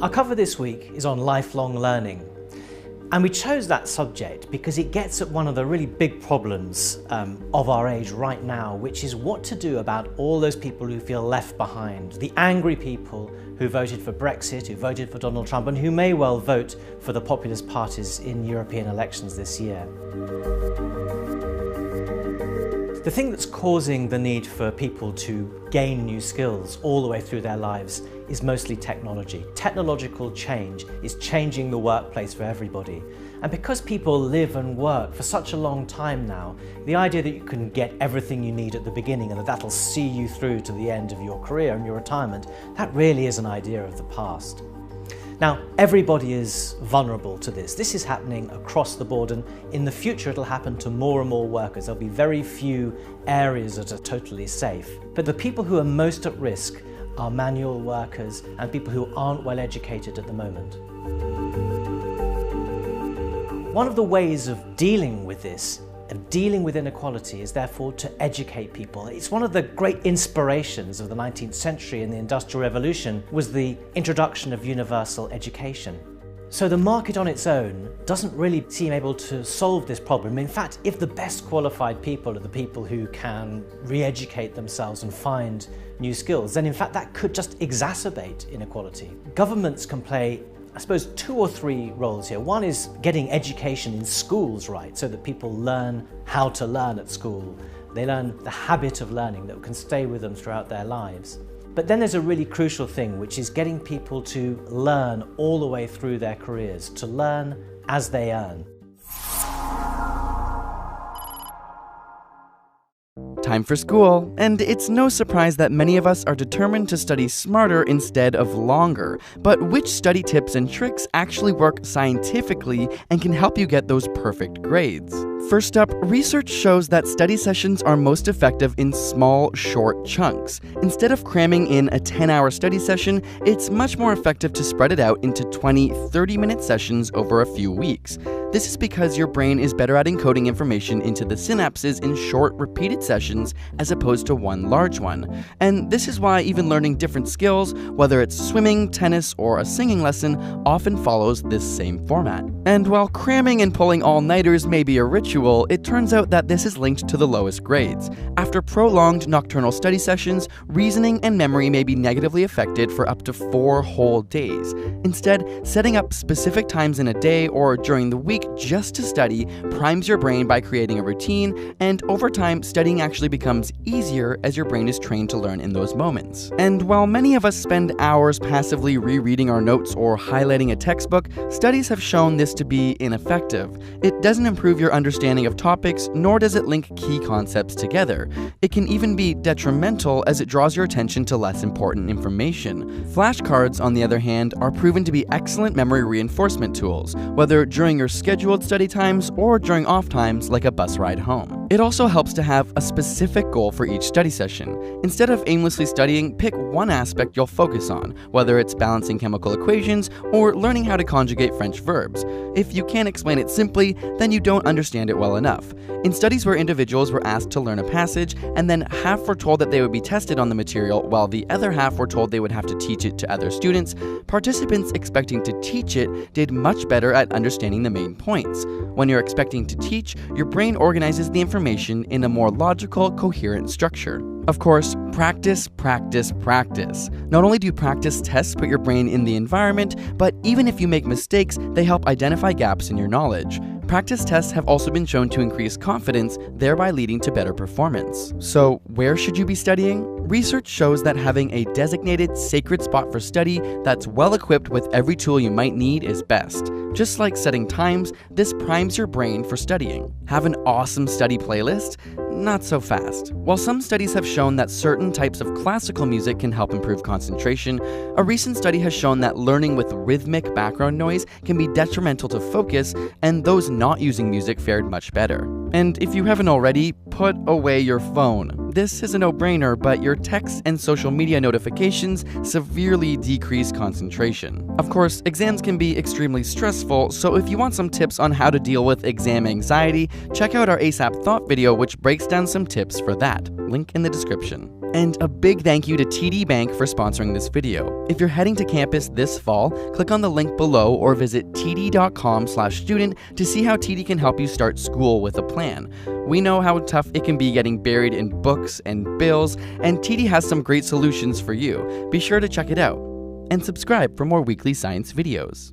Our cover this week is on lifelong learning. And we chose that subject because it gets at one of the really big problems of our age right now, which is what to do about all those people who feel left behind, the angry people who voted for Brexit, who voted for Donald Trump, and who may well vote for the populist parties in European elections this year. The thing that's causing the need for people to gain new skills all the way through their lives is mostly technology. Technological change is changing the workplace for everybody. And because people live and work for such a long time now, the idea that you can get everything you need at the beginning and that'll see you through to the end of your career and your retirement, that really is an idea of the past. Now, everybody is vulnerable to this. This is happening across the board, and in the future it'll happen to more and more workers. There'll be very few areas that are totally safe. But the people who are most at risk are manual workers and people who aren't well educated at the moment. One of the ways of dealing with this, of dealing with inequality, is therefore to educate people. It's one of the great inspirations of the 19th century and the Industrial Revolution was the introduction of universal education. So the market on its own doesn't really seem able to solve this problem. In fact, if the best qualified people are the people who can re-educate themselves and find new skills, then in fact that could just exacerbate inequality. Governments can play, I suppose, 2 or 3 roles here. One is getting education in schools right, so that people learn how to learn at school. They learn the habit of learning that can stay with them throughout their lives. But then there's a really crucial thing, which is getting people to learn all the way through their careers, to learn as they earn. Time for school, and it's no surprise that many of us are determined to study smarter instead of longer. But which study tips and tricks actually work scientifically and can help you get those perfect grades? First up, research shows that study sessions are most effective in small, short chunks. Instead of cramming in a 10-hour study session, it's much more effective to spread it out into 20, 30-minute sessions over a few weeks. This is because your brain is better at encoding information into the synapses in short, repeated sessions as opposed to one large one. And this is why even learning different skills, whether it's swimming, tennis, or a singing lesson, often follows this same format. And while cramming and pulling all-nighters may be a ritual, it turns out that this is linked to the lowest grades. After prolonged nocturnal study sessions, reasoning and memory may be negatively affected for up to 4 whole days. Instead, setting up specific times in a day or during the week just to study primes your brain by creating a routine, and over time, studying actually becomes easier as your brain is trained to learn in those moments. And while many of us spend hours passively rereading our notes or highlighting a textbook, studies have shown this to be ineffective. It doesn't improve your understanding of topics, nor does it link key concepts together. It can even be detrimental as it draws your attention to less important information. Flashcards, on the other hand, are proven to be excellent memory reinforcement tools, whether during your scheduled study times or during off times like a bus ride home. It also helps to have a specific goal for each study session. Instead of aimlessly studying, pick one aspect you'll focus on, whether it's balancing chemical equations or learning how to conjugate French verbs. If you can't explain it simply, then you don't understand it well enough. In studies where individuals were asked to learn a passage and then half were told that they would be tested on the material while the other half were told they would have to teach it to other students, participants expecting to teach it did much better at understanding the main points. When you're expecting to teach, your brain organizes the information in a more logical, coherent structure. Of course, practice, practice, practice. Not only do practice tests put your brain in the environment, but even if you make mistakes, they help identify gaps in your knowledge. Practice tests have also been shown to increase confidence, thereby leading to better performance. So, where should you be studying? Research shows that having a designated sacred spot for study that's well equipped with every tool you might need is best. Just like setting times, this primes your brain for studying. Have an awesome study playlist? Not so fast. While some studies have shown that certain types of classical music can help improve concentration, a recent study has shown that learning with rhythmic background noise can be detrimental to focus, and those not using music fared much better. And if you haven't already, put away your phone. This is a no-brainer, but your texts and social media notifications severely decrease concentration. Of course, exams can be extremely stressful, so if you want some tips on how to deal with exam anxiety, check out our ASAP Thought video, which breaks down some tips for that. Link in the description. And a big thank you to TD Bank for sponsoring this video. If you're heading to campus this fall, click on the link below or visit td.com/student to see how TD can help you start school with a plan. We know how tough it can be getting buried in books and bills, and TD has some great solutions for you. Be sure to check it out. And subscribe for more weekly science videos.